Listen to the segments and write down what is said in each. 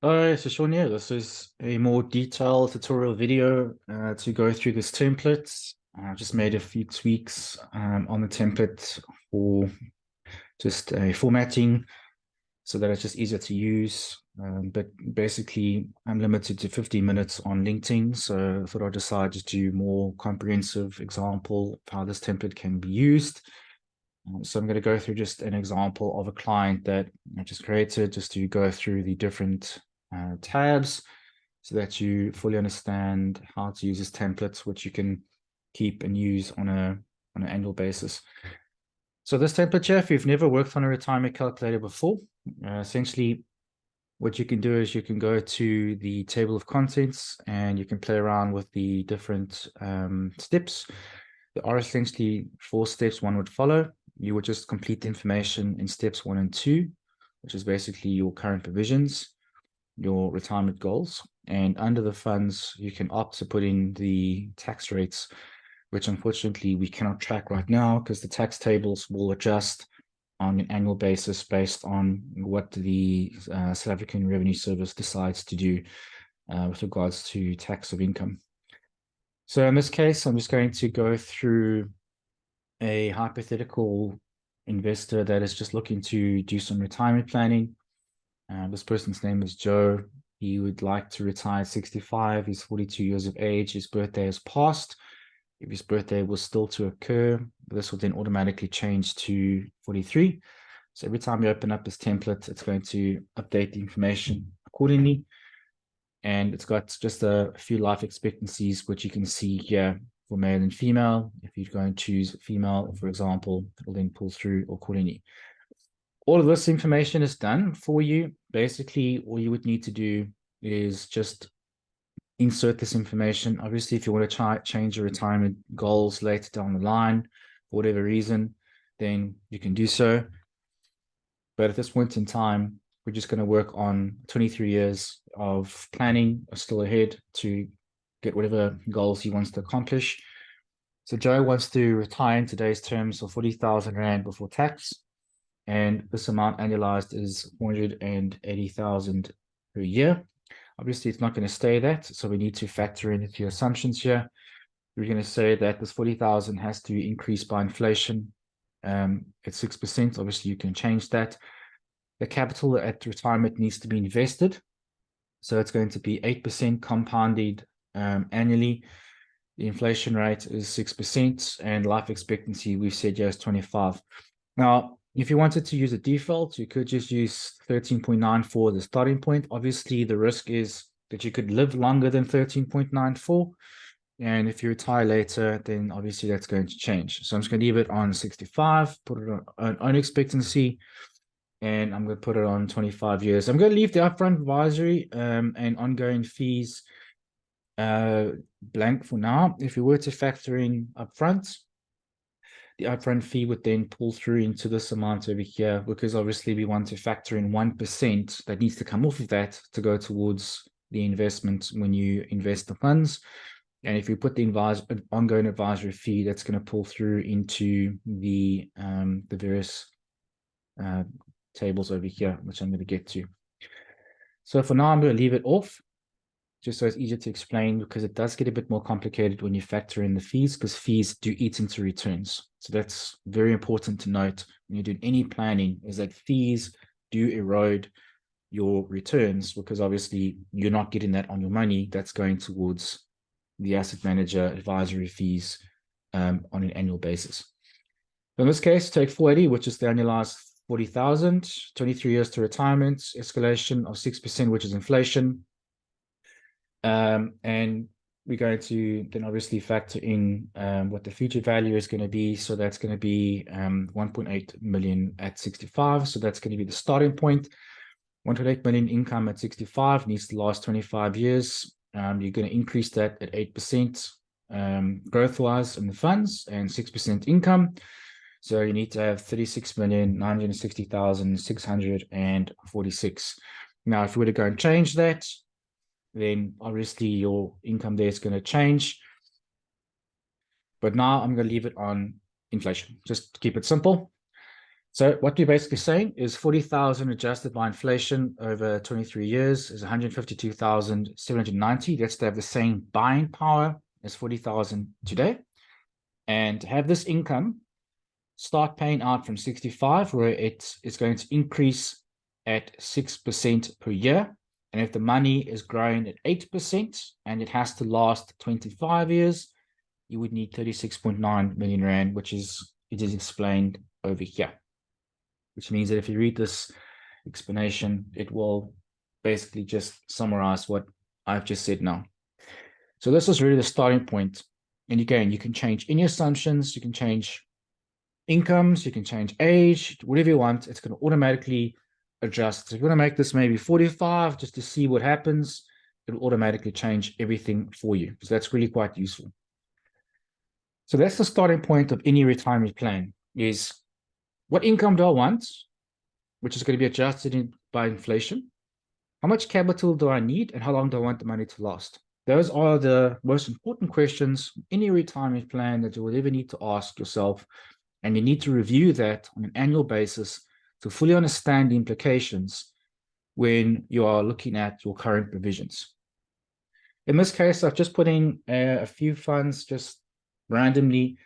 So Sean, yeah, this is a more detailed tutorial video to go through this template. I just made a few tweaks on the template for just a formatting so that it's just easier to use. But basically, I'm limited to 15 minutes on LinkedIn, so I thought I'd decide to do more comprehensive example of how this template can be used. So I'm going to go through just an example of a client that I just created just to go through the different tabs so that you fully understand how to use this template, which you can keep and use on an annual basis. So this template here, if you've never worked on a retirement calculator before, essentially what you can do is you can go to the table of contents and you can play around with the different steps. There are essentially 4 steps one would follow. You would just complete the information in steps 1 and 2, which is basically your current provisions, your retirement goals. And under the funds, you can opt to put in the tax rates, which unfortunately we cannot track right now because the tax tables will adjust on an annual basis based on what the South African Revenue Service decides to do with regards to tax of income. So in this case, I'm just going to go through a hypothetical investor that is just looking to do some retirement planning. This person's name is Joe. He would like to retire at 65. He's 42 years of age. His birthday has passed. If his birthday was still to occur, this will then automatically change to 43. So every time you open up this template, it's going to update the information accordingly. And it's got just a few life expectancies, which you can see here for male and female. If you're going to choose female, for example, it'll then pull through accordingly. All of this information is done for you. Basically, all you would need to do is just insert this information. Obviously, if you want to change your retirement goals later down the line, for whatever reason, then you can do so. But at this point in time, we're just going to work on 23 years of planning still ahead to get whatever goals he wants to accomplish. So Joe wants to retire in today's terms of 40,000 Rand before tax. And this amount annualized is 480,000 per year. Obviously, it's not going to stay that, so we need to factor in a few assumptions here. We're going to say that this 40,000 has to increase by inflation at 6%. Obviously, you can change that. The capital at retirement needs to be invested. So it's going to be 8% compounded annually. The inflation rate is 6%, and life expectancy, we've said here, is 25. Now, if you wanted to use a default, you could just use 13.94 as the starting point. Obviously, the risk is that you could live longer than 13.94. And if you retire later, then obviously that's going to change. So I'm just going to leave it on 65, put it on own expectancy, and I'm going to put it on 25 years. I'm going to leave the upfront advisory and ongoing fees blank for now. If you were to factor in upfront, the upfront fee would then pull through into this amount over here, because obviously we want to factor in 1% that needs to come off of that to go towards the investment when you invest the funds. And if you put the ongoing advisory fee, that's going to pull through into the various tables over here, which I'm going to get to. So for now, I'm going to leave it off, just so it's easier to explain, because it does get a bit more complicated when you factor in the fees, because fees do eat into returns. So that's very important to note when you're doing any planning, is that fees do erode your returns, because obviously you're not getting that on your money. That's going towards the asset manager advisory fees on an annual basis. In this case, take 480, which is the annualized 40,000, 23 years to retirement, escalation of 6%, which is inflation. And we're going to then obviously factor in what the future value is going to be. So that's going to be 1.8 million at 65. So that's going to be the starting point. 1.8 million income at 65 needs to last 25 years. You're going to increase that at 8% growth-wise in the funds and 6% income. So you need to have 36,960,646. Now, if we were to go and change that, then obviously your income there is going to change. But now I'm going to leave it on inflation, just to keep it simple. So what we're basically saying is 40,000 adjusted by inflation over 23 years is 152,790. That's to have the same buying power as 40,000 today. And to have this income start paying out from 65, where it's going to increase at 6% per year. And if the money is growing at 8% and it has to last 25 years, you would need 36.9 million Rand, it is explained over here. Which means that if you read this explanation, it will basically just summarize what I've just said now. So this is really the starting point. And again, you can change any assumptions, you can change incomes, you can change age, whatever you want. It's going to automatically adjust. So if you want to make this maybe 45 just to see what happens, it'll automatically change everything for you. So that's really quite useful. So that's the starting point of any retirement plan is what income do I want, which is going to be adjusted by inflation? How much capital do I need, and how long do I want the money to last? Those are the most important questions in any retirement plan that you will ever need to ask yourself, and you need to review that on an annual basis to fully understand the implications when you are looking at your current provisions. In this case, I've just put in a few funds just randomly.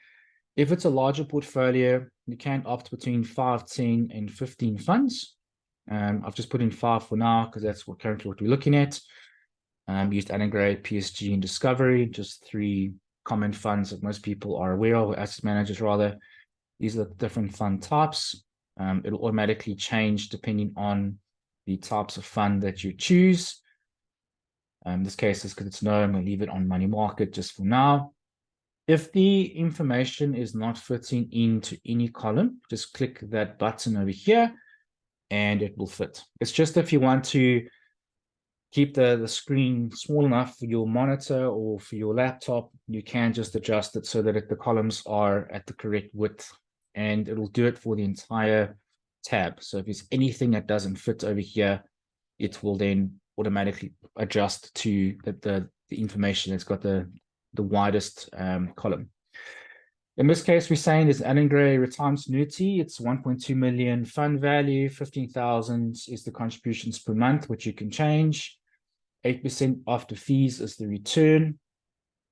If it's a larger portfolio, you can opt between 5, 10, and 15 funds. I've just put in 5 for now because that's currently what we're looking at. Used Allan Gray, PSG, and Discovery, just 3 common funds that most people are aware of, asset managers rather. These are the different fund types. It'll automatically change depending on the types of fund that you choose. In this case, is because it's no, I'm going to leave it on money market just for now. If the information is not fitting into any column, just click that button over here and it will fit. It's just if you want to keep the screen small enough for your monitor or for your laptop, you can just adjust it so that the columns are at the correct width, and it'll do it for the entire tab. So if there's anything that doesn't fit over here, it will then automatically adjust to the information that's got the widest column. In this case, we're saying there's Allan Gray retirement annuity. It's 1.2 million fund value. 15,000 is the contributions per month, which you can change. 8% after fees is the return.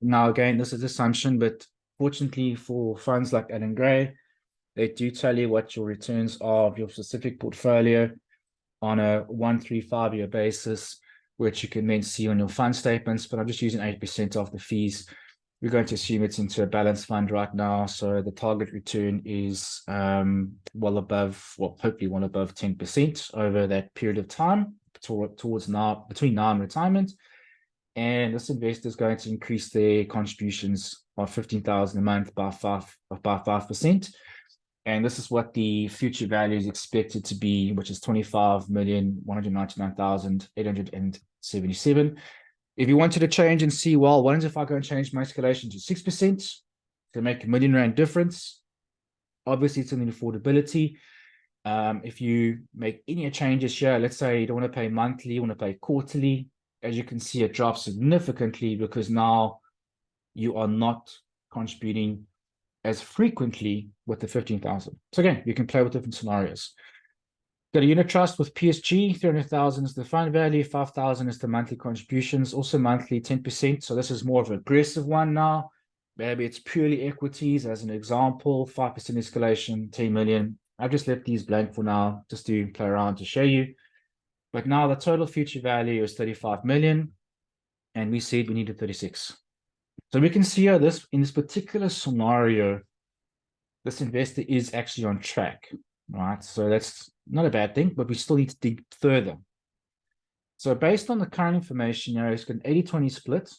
Now, again, this is assumption, but fortunately for funds like Allan Gray, they do tell you what your returns are of your specific portfolio on a 1, 3, 5 year basis, which you can then see on your fund statements. But I'm just using 8% of the fees. We're going to assume it's into a balanced fund right now. So the target return is well above, well, hopefully well above 10% over that period of time towards now, between now and retirement. And this investor is going to increase their contributions of 15,000 a month by 5%. And this is what the future value is expected to be, which is 25,199,877. If you wanted to change and see, well, what if I go and change my escalation to 6% to make R1 million difference? Obviously, it's an affordability. If you make any changes here, let's say you don't want to pay monthly, you want to pay quarterly, as you can see, it drops significantly because now you are not contributing as frequently with the 15,000. So again, you can play with different scenarios. Got a unit trust with PSG, 300,000 is the fund value, 5,000 is the monthly contributions, also monthly 10%. So this is more of an aggressive one now. Maybe it's purely equities as an example, 5% escalation, 10 million. I've just left these blank for now, just to play around to show you. But now the total future value is 35 million, and we said we needed 36. So we can see here this in this particular scenario, this investor is actually on track, right? So that's not a bad thing, but we still need to dig further. So based on the current information, it's got an 80-20 split,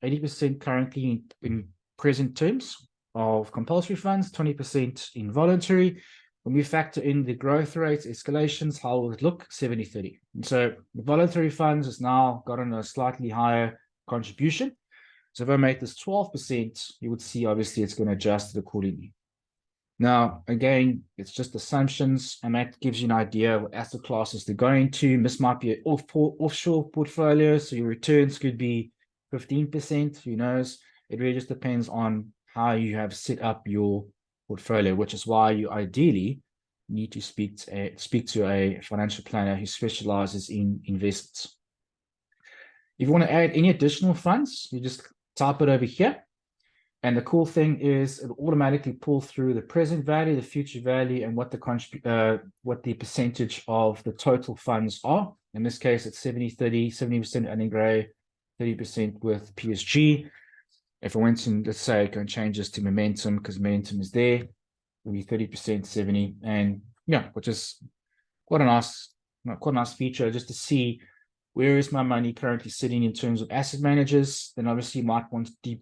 80% currently in present terms of compulsory funds, 20% in voluntary. When we factor in the growth rates, escalations, how will it look? 70-30. And so the voluntary funds has now gotten a slightly higher contribution. So if I make this 12%, you would see obviously it's going to adjust it accordingly. Now, again, it's just assumptions, and that gives you an idea of what asset classes they're going to. This might be an offshore portfolio, so your returns could be 15%, who knows? It really just depends on how you have set up your portfolio, which is why you ideally need to speak to a financial planner who specializes in investments. If you want to add any additional funds, you just type it over here. And the cool thing is it'll automatically pull through the present value, the future value, and what the percentage of the total funds are. In this case, it's 70-30, 70% Allan Gray, 30% with PSG. If I went and let's say go and change this to Momentum, because Momentum is there, it'll be 30%, 70, and yeah, which is quite a nice feature just to see where is my money currently sitting in terms of asset managers. Then obviously you might want to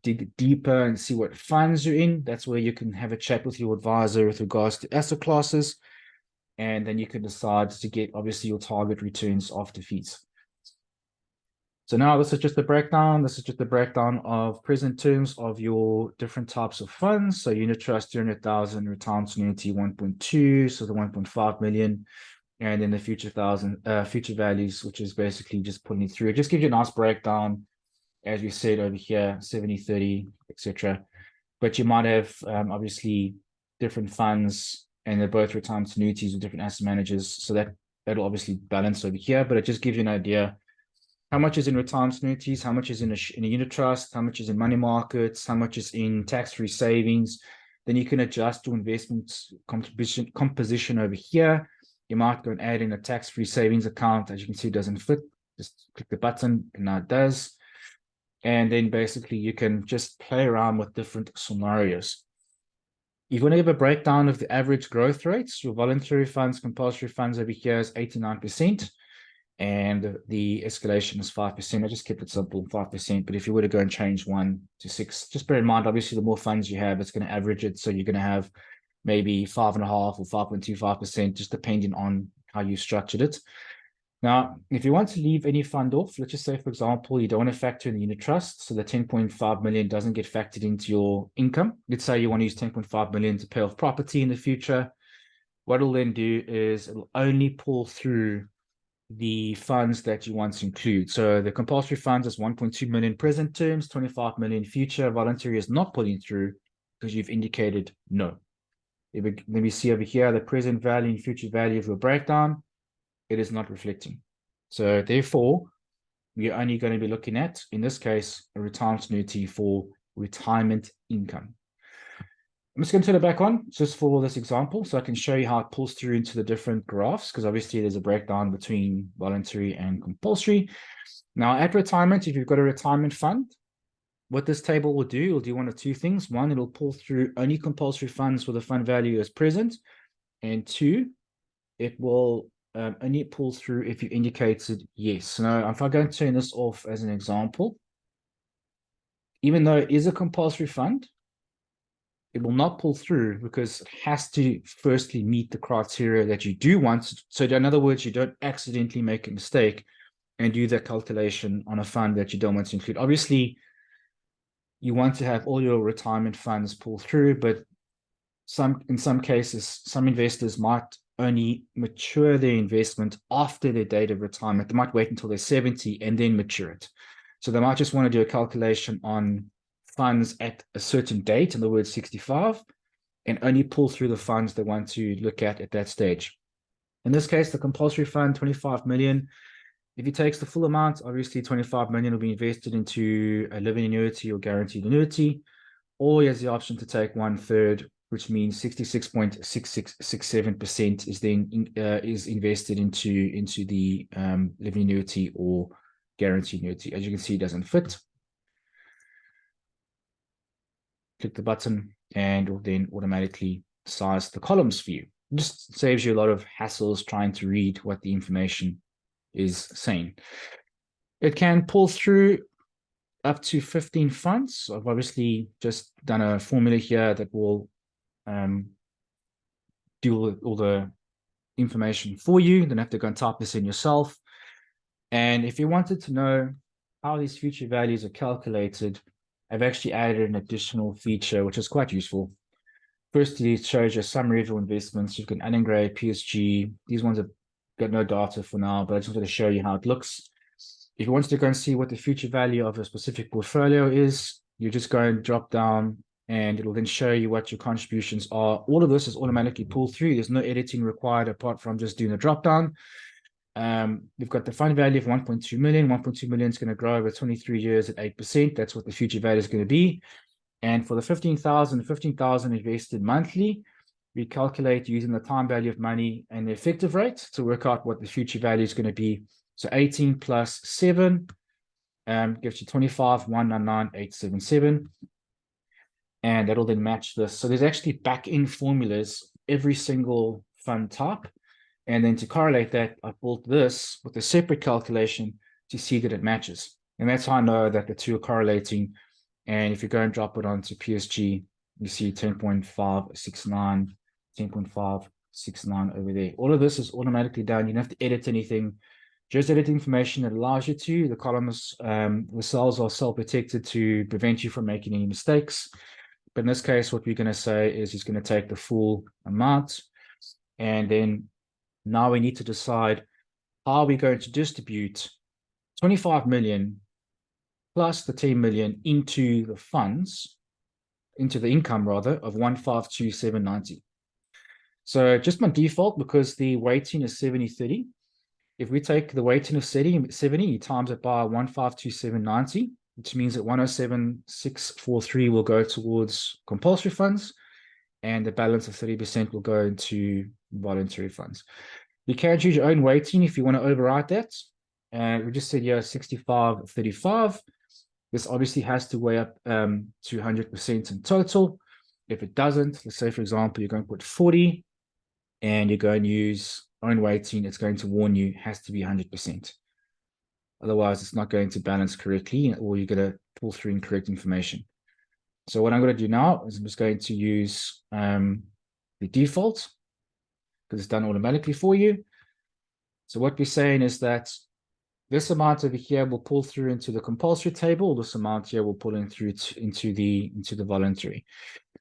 dig deeper and see what funds you're in. That's where you can have a chat with your advisor with regards to asset classes, and then you can decide to get obviously your target returns after fees. So now this is just a breakdown. This is just a breakdown of present terms of your different types of funds. So unit trust 200,000, retirement annuity 1.2, so the 1.5 million, and then the future values, which is basically just putting it through. It just gives you a nice breakdown, as we said over here, 70-30, etc. But you might have obviously different funds, and they're both retirement annuities with different asset managers. So that'll obviously balance over here, but it just gives you an idea how much is in retirement annuities, how much is in a unit trust, how much is in money markets, how much is in tax-free savings. Then you can adjust your investment composition over here. You might go and add in a tax-free savings account. As you can see, it doesn't fit. Just click the button, and now it does. And then basically you can just play around with different scenarios. If you want to give a breakdown of the average growth rates, your voluntary funds, compulsory funds over here is 89%. And the escalation is 5%. I just kept it simple, 5%. But if you were to go and change 1 to 6, just bear in mind, obviously, the more funds you have, it's going to average it. So you're going to have maybe 5.5 or 5.25%, just depending on how you structured it. Now, if you want to leave any fund off, let's just say, for example, you don't want to factor in the unit trust, so the 10.5 million doesn't get factored into your income. Let's say you want to use 10.5 million to pay off property in the future. What it'll then do is it'll only pull through the funds that you want to include. So the compulsory funds is 1.2 million present terms, 25 million future. Voluntary is not pulling through because you've indicated no. Let me see over here, the present value and future value of your breakdown, it is not reflecting. So therefore, we're only going to be looking at, in this case, a retirement annuity for retirement income. I'm just going to turn it back on just for this example so I can show you how it pulls through into the different graphs, because obviously there's a breakdown between voluntary and compulsory. Now at retirement, if you've got a retirement fund, what this table will do, it'll do one of two things. One, it'll pull through only compulsory funds where the fund value is present. And two, it will only pull through if you indicated yes. Now, if I go and turn this off as an example, even though it is a compulsory fund, it will not pull through because it has to firstly meet the criteria that you do want. So in other words, you don't accidentally make a mistake and do that calculation on a fund that you don't want to include. Obviously, you want to have all your retirement funds pull through, but in some cases, some investors might only mature their investment after their date of retirement. They might wait until they're 70 and then mature it. So they might just want to do a calculation on funds at a certain date, in the word 65, and only pull through the funds they want to look at that stage. In this case, the compulsory fund, 25 million. If he takes the full amount, obviously 25 million will be invested into a living annuity or guaranteed annuity, or he has the option to take 1/3, which means 66.6667% is then is invested into the living annuity or guaranteed annuity. As you can see, it doesn't fit. Click the button and it will then automatically size the columns for you. It just saves you a lot of hassles trying to read what the information is saying. It can pull through up to 15 funds. I've obviously just done a formula here that will do all the information for you. You don't have to go and type this in yourself. And if you wanted to know how these future values are calculated, I've actually added an additional feature, which is quite useful. Firstly, it shows you a summary of your investments. You've got Allan Gray, PSG. These ones have got no data for now, but I just wanted to show you how it looks. If you wanted to go and see what the future value of a specific portfolio is, you just go and drop down and it'll then show you what your contributions are. All of this is automatically pulled through. There's no editing required apart from just doing a drop down. We've got the fund value of 1.2 million. 1.2 million is going to grow over 23 years at 8%. That's what the future value is going to be. And for the 15,000 invested monthly, we calculate using the time value of money and the effective rate to work out what the future value is going to be. So 18 plus 7 gives you 25,199,877. And that'll then match this. So there's actually back-end formulas every single fund type. And then to correlate that, I built this with a separate calculation to see that it matches. And that's how I know that the two are correlating. And if you go and drop it onto PSG, you see 10.569, 10.569 over there. All of this is automatically done. You don't have to edit anything. Just edit information that allows you to. The columns, the cells are self-protected to prevent you from making any mistakes. But in this case, what we're going to say is he's going to take the full amount. And then now we need to decide how we're going to distribute 25 million plus the 10 million into the funds, into the income rather, of 152,790. So just by default, because the weighting is 70-30, if we take the weighting of 70, you times it by 152,790, which means that 107,643 will go towards compulsory funds, and the balance of 30% will go into voluntary funds. You can choose your own weighting if you want to override that. And we just said, yeah, 65-35. This obviously has to weigh up to 100% in total. If it doesn't, let's say, for example, you're going to put 40 and you're going to use own weighting, it's going to warn you, it has to be 100%. Otherwise, it's not going to balance correctly, or you're going to pull through incorrect information. So what I'm going to do now is I'm just going to use the default, because it's done automatically for you. So what we're saying is that this amount over here will pull through into the compulsory table. This amount here will pull in through into the voluntary.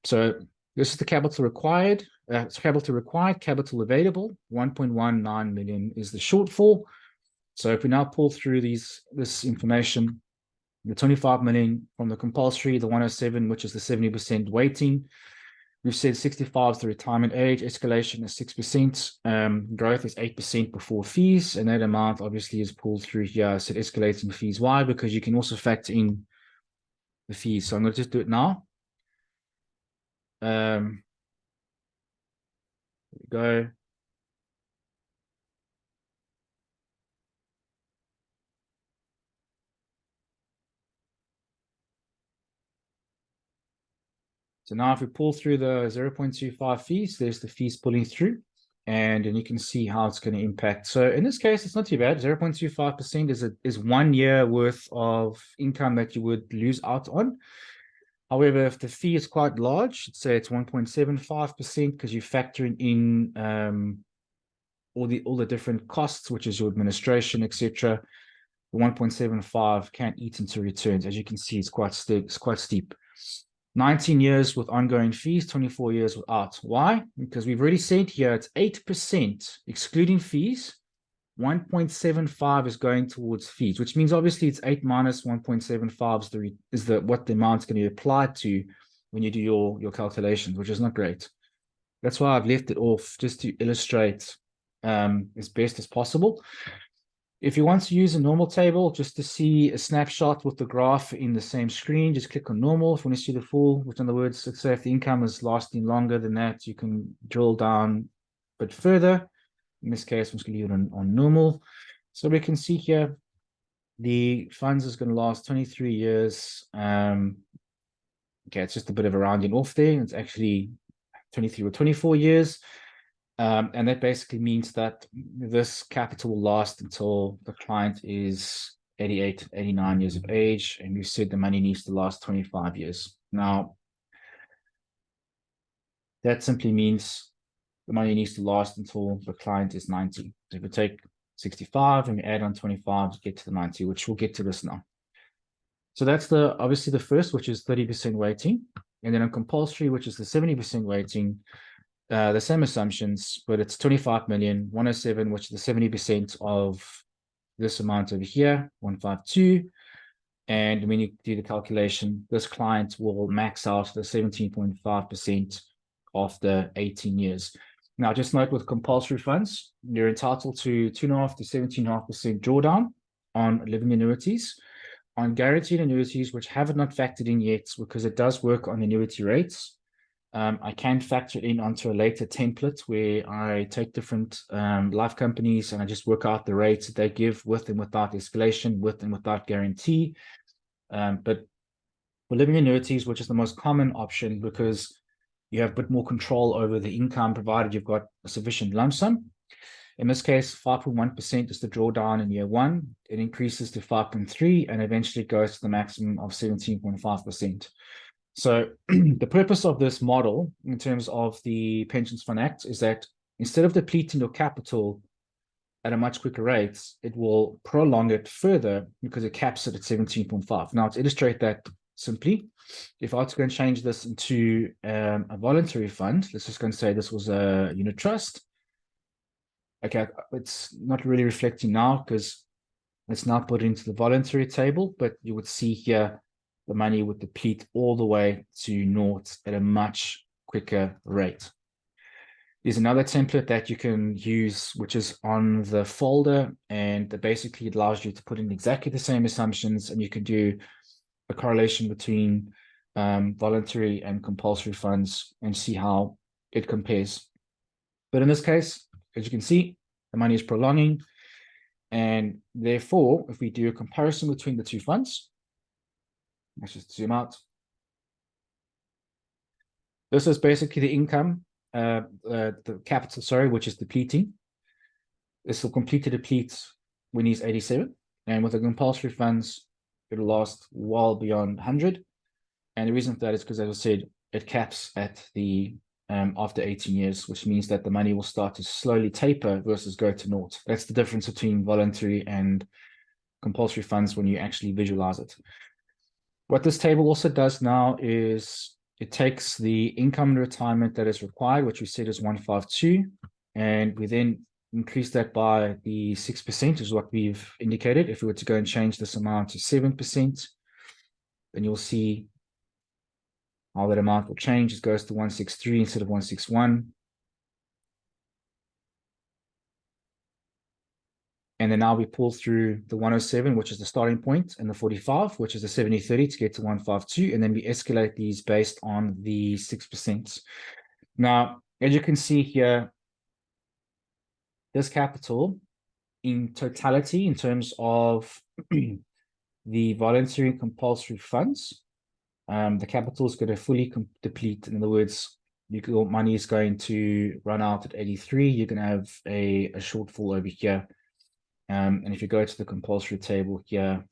So this is the capital required. Capital available. 1.19 million is the shortfall. So if we now pull through this information, the 25 million from the compulsory, the 107, which is the 70% weighting. We've said 65 is the retirement age, escalation is 6%, growth is 8% before fees, and that amount obviously is pulled through here. I said escalating fees. Why? Because you can also factor in the fees. So I'm going to just do it now. There we go. So now if we pull through the 0.25 fees, there's the fees pulling through, and then you can see how it's going to impact. So in this case, it's not too bad. 0.25% is 1 year worth of income that you would lose out on. However, if the fee is quite large, let's say it's 1.75% because you're factoring in all the different costs, which is your administration, etc. The 1.75 can't eat into returns. As you can see, it's quite steep. 19 years with ongoing fees, 24 years without. Why? Because we've already said here it's 8% excluding fees. 1.75 is going towards fees, which means obviously it's 8 minus 1.75 is what the amount's going to be applied to when you do your calculations, which is not great. That's why I've left it off, just to illustrate as best as possible. If you want to use a normal table just to see a snapshot with the graph in the same screen, just click on normal. If you want to see the full, which in other words, let's say if the income is lasting longer than that, you can drill down a bit further. In this case, I'm just going to leave it on normal. So we can see here, the funds is going to last 23 years. Okay, it's just a bit of a rounding off there. It's actually 23 or 24 years. And that basically means that this capital will last until the client is 88, 89 years of age. And we said the money needs to last 25 years. Now, that simply means the money needs to last until the client is 90. So if we take 65 and we add on 25 to get to the 90, which we'll get to this now. So that's obviously the first, which is 30% weighting. And then on compulsory, which is the 70% weighting, the same assumptions, but it's 25 million, 107, which is the 70% of this amount over here, 152. And when you do the calculation, this client will max out the 17.5% after 18 years. Now, just note with compulsory funds, you're entitled to 2.5 to 17.5% drawdown on living annuities. On guaranteed annuities, which have not factored in yet, because it does work on annuity rates, I can factor it in onto a later template where I take different life companies and I just work out the rates that they give with and without escalation, with and without guarantee. But for living annuities, which is the most common option because you have a bit more control over the income provided you've got a sufficient lump sum. In this case, 5.1% is the drawdown in year one. It increases to 5.3 and eventually goes to the maximum of 17.5%. So the purpose of this model in terms of the Pensions Fund Act is that instead of depleting your capital at a much quicker rate, it will prolong it further because it caps it at 17.5. Now, to illustrate that simply, if I was to go and change this into a voluntary fund, let's just go and say this was a unit trust. Okay, it's not really reflecting now because it's now put into the voluntary table, but you would see here the money would deplete all the way to naught at a much quicker rate. There's another template that you can use, which is on the folder, and that basically allows you to put in exactly the same assumptions, and you can do a correlation between voluntary and compulsory funds and see how it compares. But in this case, as you can see, the money is prolonging, and therefore, if we do a comparison between the two funds, let's just zoom out. This is basically the income, the capital, sorry, which is depleting. This will completely deplete when he's 87. And with the compulsory funds, it'll last well beyond 100. And the reason for that is because, as I said, it caps at the after 18 years, which means that the money will start to slowly taper versus go to naught. That's the difference between voluntary and compulsory funds when you actually visualize it. What this table also does now is it takes the income in retirement that is required, which we said is 152, and we then increase that by the 6%, is what we've indicated. If we were to go and change this amount to 7%, then you'll see how that amount will change. It goes to 163 instead of 161. And then now we pull through the 107, which is the starting point, and the 45, which is the 70-30 to get to 152. And then we escalate these based on the 6%. Now, as you can see here, this capital in totality, in terms of the voluntary and compulsory funds, the capital is going to fully deplete. In other words, your money is going to run out at 83. You're going to have a shortfall over here. And if you go to the compulsory table here,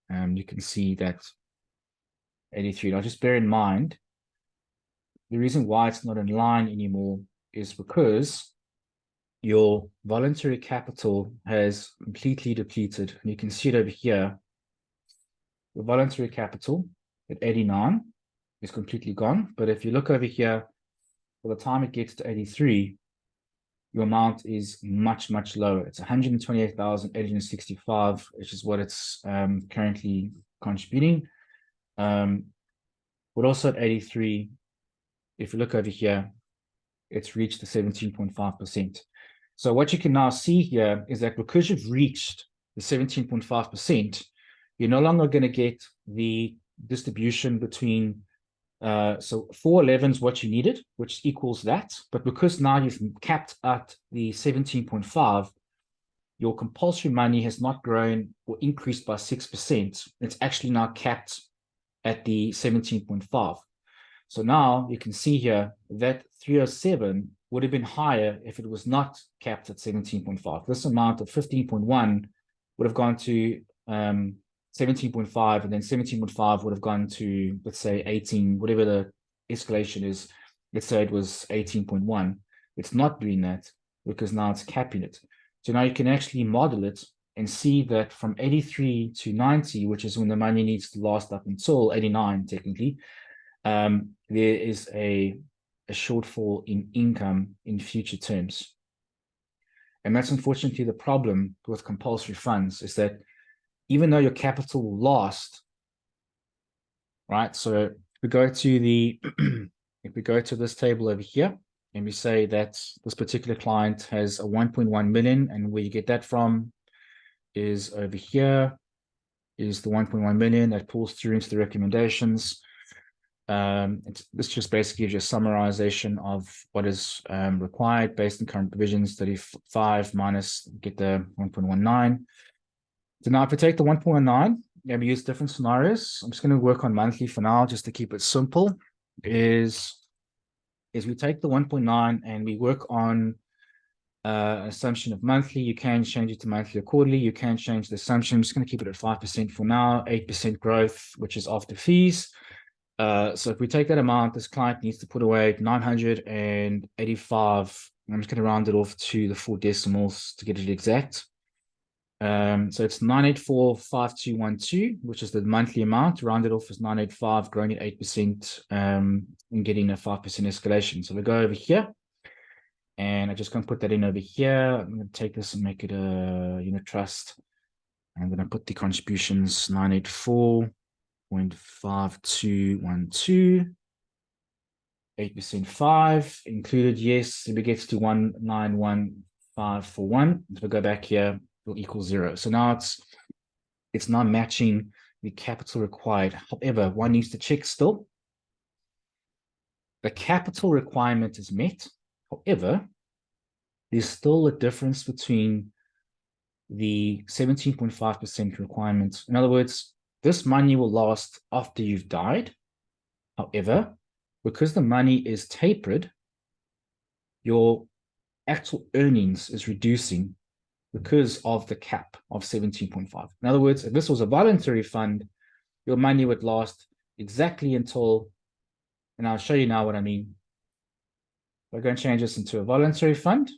you can see that 83. Now, just bear in mind, the reason why it's not in line anymore is because your voluntary capital has completely depleted. And you can see it over here. The voluntary capital at 89 is completely gone. But if you look over here, by the time it gets to 83, your amount is much, much lower. It's 128,865, which is what it's currently contributing. But also at 83, if you look over here, it's reached the 17.5%. So what you can now see here is that because you've reached the 17.5%, you're no longer going to get the distribution between so 411 is what you needed, which equals that. But because now you've capped at the 17.5, your compulsory money has not grown or increased by 6%. It's actually now capped at the 17.5. So now you can see here that 307 would have been higher if it was not capped at 17.5. This amount of 15.1 would have gone to 17.5, and then 17.5 would have gone to, let's say, 18, whatever the escalation is. Let's say it was 18.1. It's not doing that because now it's capping it. So now you can actually model it and see that from 83 to 90, which is when the money needs to last up until 89, technically, there is a shortfall in income in future terms. And that's unfortunately the problem with compulsory funds, is that even though your capital will last, right? So if we go to the, if we go to this table over here, and we say that this particular client has a 1.1 million, and where you get that from is over here, is the 1.1 million that pulls through into the recommendations. This just basically gives you a summarization of what is required based on current provisions, 35 minus, get the 1.19. So now if we take the 1.19, and we use different scenarios, I'm just going to work on monthly for now, just to keep it simple, is we take the 1.9 and we work on an assumption of monthly. You can change it to monthly or quarterly. You can change the assumption. I'm just going to keep it at 5% for now, 8% growth, which is after fees. So if we take that amount, this client needs to put away 985. I'm just going to round it off to the 4 decimals to get it exact. So it's 9845212, which is the monthly amount. Rounded off as 985, growing at 8%, and getting a 5% escalation. So we go over here, and I just going to put that in over here. I'm going to take this and make it a unit trust. I'm going to put the contributions 984.5212, 8% 5 included. Yes, if it gets to 191541, if we go back here, will equal 0. So now it's not matching the capital required. However, one needs to check still. The capital requirement is met. However, there's still a difference between the 17.5% requirement. In other words, this money will last after you've died. However, because the money is tapered, your actual earnings is reducing because of the cap of 17.5. In other words, if this was a voluntary fund, your money would last exactly until, and I'll show you now what I mean. We're going to change this into a voluntary fund.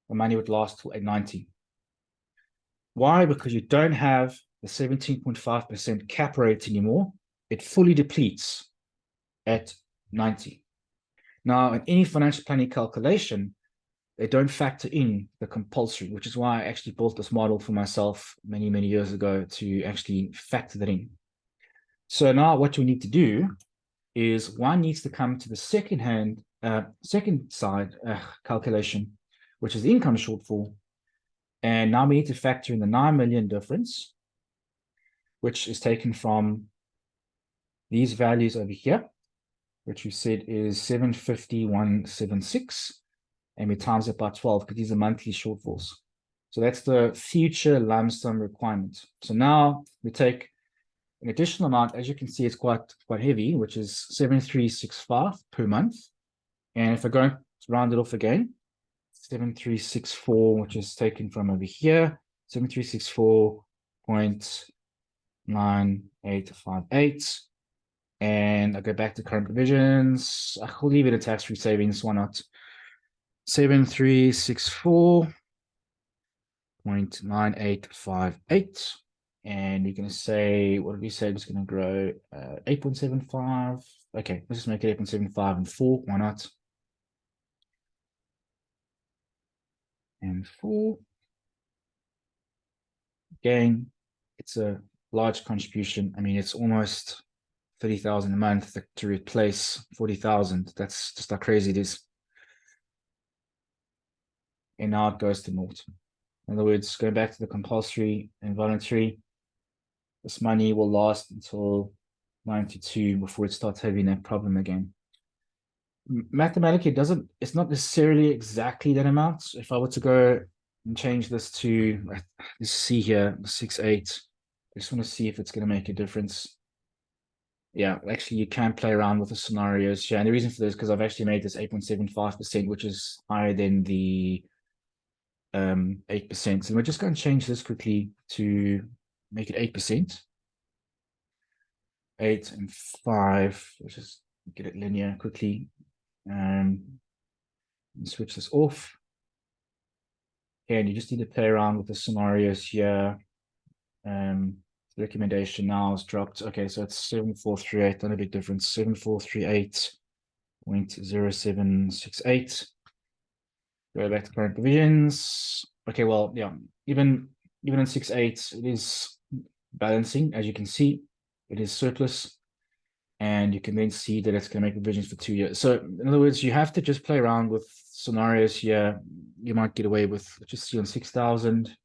The money would last till 890. Why? Because you don't have the 17.5% cap rate anymore. It fully depletes at 90. Now, in any financial planning calculation, they don't factor in the compulsory, which is why I actually built this model for myself many, many years ago to actually factor that in. So now what we need to do is one needs to come to the second side calculation, which is the income shortfall. And now we need to factor in the 9 million difference, which is taken from these values over here, which we said is 750,176. And we times it by 12 because these are monthly shortfalls. So that's the future lump sum requirement. So now we take an additional amount. As you can see, it's quite heavy, which is 7,365 per month. And if I go to round it off again, 7,364, which is taken from over here, 7,364.9858. And I go back to current provisions. I'll leave it a tax-free savings. Why not? 7,364.9858. And you're going to say, what did we say? It's going to grow 8.75. Okay, let's just make it 8.75 and 4. Why not? And 4. Again, it's a large contribution. I mean, it's almost 30,000 a month to replace 40,000. That's just how crazy it is. And now it goes to naught. In other words, going back to the compulsory and voluntary, this money will last until 92 before it starts having that problem again. Mathematically, it's not necessarily exactly that amount. If I were to go and change this to, let's see here, 6.8, I just want to see if it's going to make a difference. Yeah, actually, you can play around with the scenarios. Yeah, and the reason for this is because I've actually made this 8.75%, which is higher than the 8%. So we're just going to change this quickly to make it 8%. 8 and 5. Let's just get it linear quickly. Switch this off. Okay, and you just need to play around with the scenarios here. The recommendation now is dropped. Okay, so it's 7438, not a big difference. 7438.0768. Go back to current provisions. Okay, well, yeah, even in 6.8, it is balancing. As you can see, it is surplus. And you can then see that it's going to make revisions for 2 years. So in other words, you have to just play around with scenarios here. You might get away with, let's just see on 6,000.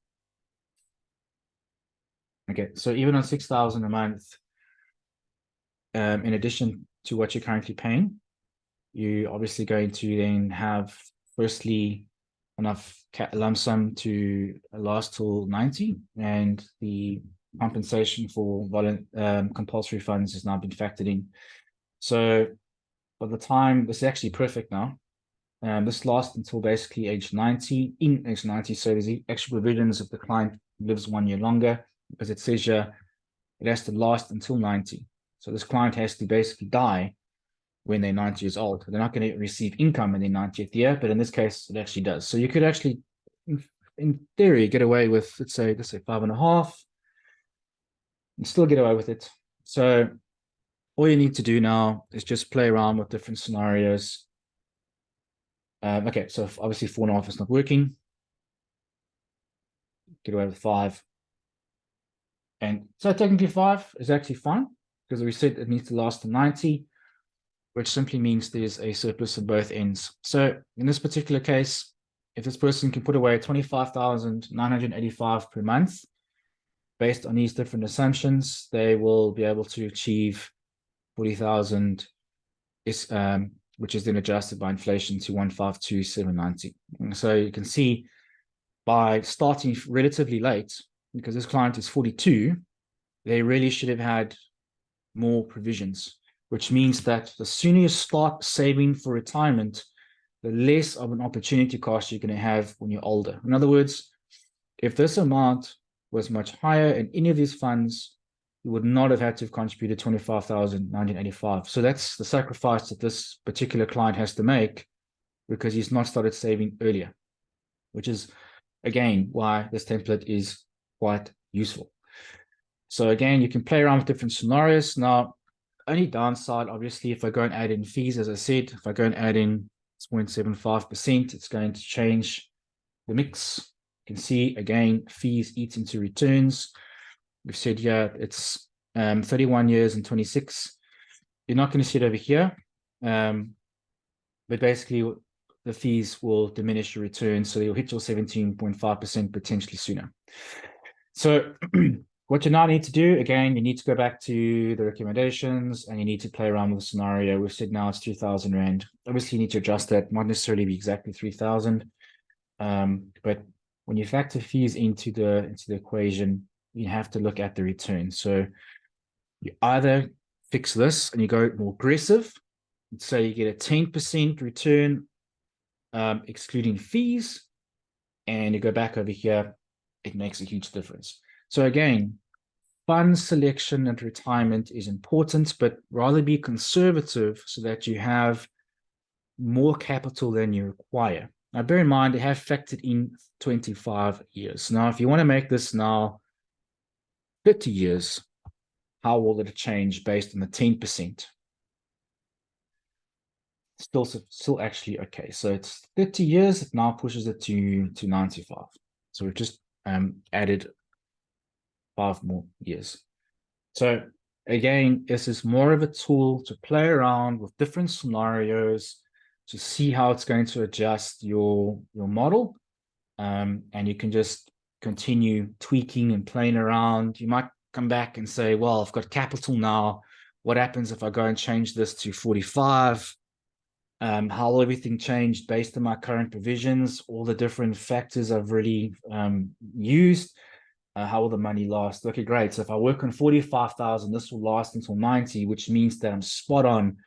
Okay, so even on 6,000 a month, in addition to what you're currently paying, you're obviously going to then have, firstly, enough lump sum to last till 90, and the compensation for compulsory funds has now been factored in. So by the time, this is actually perfect now. This lasts until basically age 90, in age 90. So there's extra provisions if the client lives 1 year longer, because it says here it has to last until 90. So this client has to basically die when they're 90 years old. They're not going to receive income in their 90th year, but in this case, it actually does. So you could actually, in theory, get away with, let's say 5.5, and still get away with it. So all you need to do now is just play around with different scenarios. Okay, so obviously 4.5 is not working. Get away with 5. And so technically 5 is actually fine, because we said it needs to last to 90, which simply means there's a surplus at both ends. So in this particular case, if this person can put away 25,985 per month, based on these different assumptions, they will be able to achieve 40,000, which is then adjusted by inflation to 152,790. So you can see by starting relatively late, because this client is 42, they really should have had more provisions, which means that the sooner you start saving for retirement, the less of an opportunity cost you're going to have when you're older. In other words, if this amount was much higher in any of these funds, you would not have had to have contributed 25,985. So that's the sacrifice that this particular client has to make, because he's not started saving earlier, which is, again, why this template is quite useful. So again, you can play around with different scenarios. Now, only downside, obviously, if I go and add in fees, as I said, if I go and add in 0.75%, it's going to change the mix. You can see, again, fees eat into returns. We've said here it's 31 years and 26. You're not going to see it over here. But basically, the fees will diminish your return, so you'll hit your 17.5% potentially sooner. So what you now need to do, again, you need to go back to the recommendations and you need to play around with the scenario. We've said now it's 3,000 Rand. Obviously, you need to adjust that, not necessarily be exactly 3,000. But when you factor fees into the equation, you have to look at the return. So you either fix this and you go more aggressive, so you get a 10% return, excluding fees, and you go back over here, it makes a huge difference. So again, fund selection and retirement is important, but rather be conservative so that you have more capital than you require. Now, bear in mind, they have factored in 25 years. Now, if you want to make this now 30 years, how will it change based on the 10%? Still actually okay. So it's 30 years, it now pushes it to 95. So we've just added 5 more years. So again, this is more of a tool to play around with different scenarios to see how it's going to adjust your model. And you can just continue tweaking and playing around. You might come back and say, well, I've got capital now. What happens if I go and change this to 45? How will everything change based on my current provisions? All the different factors I've really used. How will the money last? Okay, great. So if I work on 45,000, this will last until 90, which means that I'm spot on.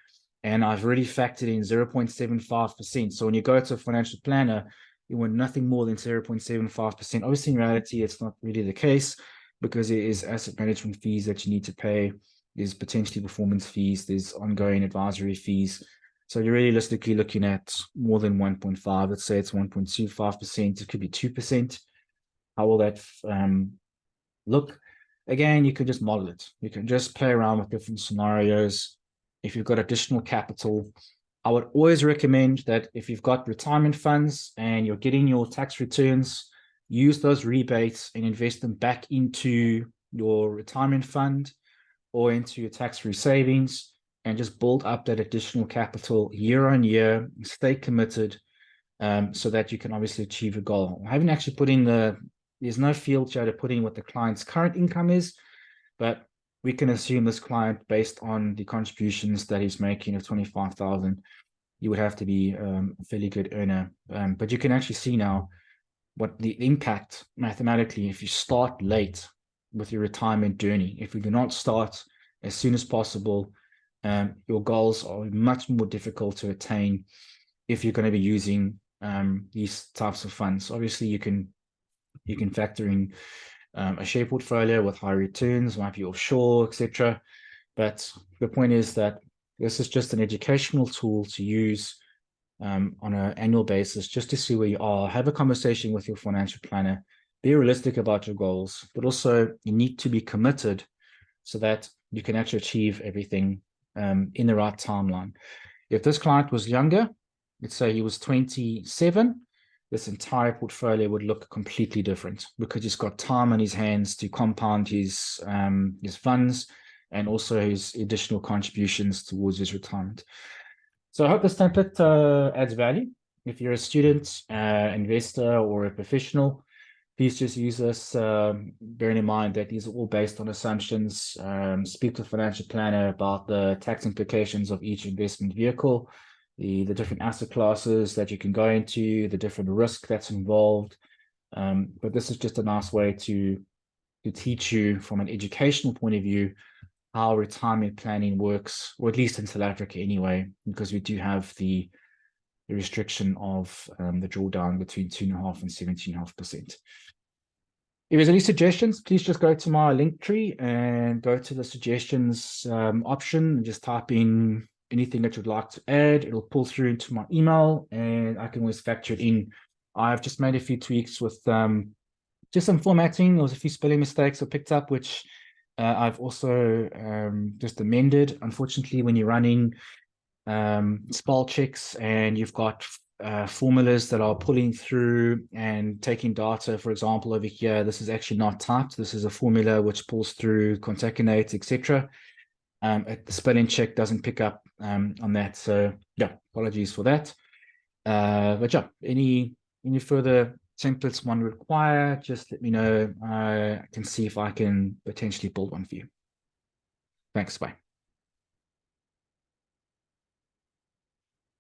And I've already factored in 0.75%. So when you go to a financial planner, you want nothing more than 0.75%. Obviously, in reality, it's not really the case, because there is asset management fees that you need to pay. There's potentially performance fees. There's ongoing advisory fees. So you're realistically looking at more than 1.5. Let's say it's 1.25%. It could be 2%. How will that look? Again, you could just model it. You can just play around with different scenarios. If you've got additional capital, I would always recommend that if you've got retirement funds and you're getting your tax returns, use those rebates and invest them back into your retirement fund or into your tax-free savings and just build up that additional capital year on year, stay committed, so that you can obviously achieve a goal. I haven't actually put in there's no field here to put in what the client's current income is, but we can assume this client, based on the contributions that he's making of 25,000, you would have to be a fairly good earner. But you can actually see now what the impact mathematically, if you start late with your retirement journey, if you do not start as soon as possible, your goals are much more difficult to attain if you're going to be using these types of funds. Obviously, you can factor in a share portfolio with high returns, might be offshore, etc. But the point is that this is just an educational tool to use on an annual basis, just to see where you are. Have a conversation with your financial planner, be realistic about your goals, but also you need to be committed so that you can actually achieve everything in the right timeline. If this client was younger, let's say he was 27, this entire portfolio would look completely different because he's got time on his hands to compound his funds and also his additional contributions towards his retirement. So I hope this template adds value. If you're a student, investor, or a professional, please just use this, bearing in mind that these are all based on assumptions. Speak to a financial planner about the tax implications of each investment vehicle, the different asset classes that you can go into, the different risk that's involved. But this is just a nice way to teach you from an educational point of view how retirement planning works, or at least in South Africa anyway, because we do have the restriction of the drawdown between 2.5% and 17.5%. If there's any suggestions, please just go to my link tree and go to the suggestions option and just type in anything that you'd like to add. It'll pull through into my email and I can always factor it in. I've just made a few tweaks with just some formatting. There was a few spelling mistakes I picked up, which I've also just amended. Unfortunately, when you're running spell checks and you've got formulas that are pulling through and taking data, for example, over here, this is actually not typed. This is a formula which pulls through, concatenates, etc. The spelling check doesn't pick up on that. So yeah, apologies for that. But yeah, any further templates one require, just let me know. I can see if I can potentially build one for you. Thanks, bye.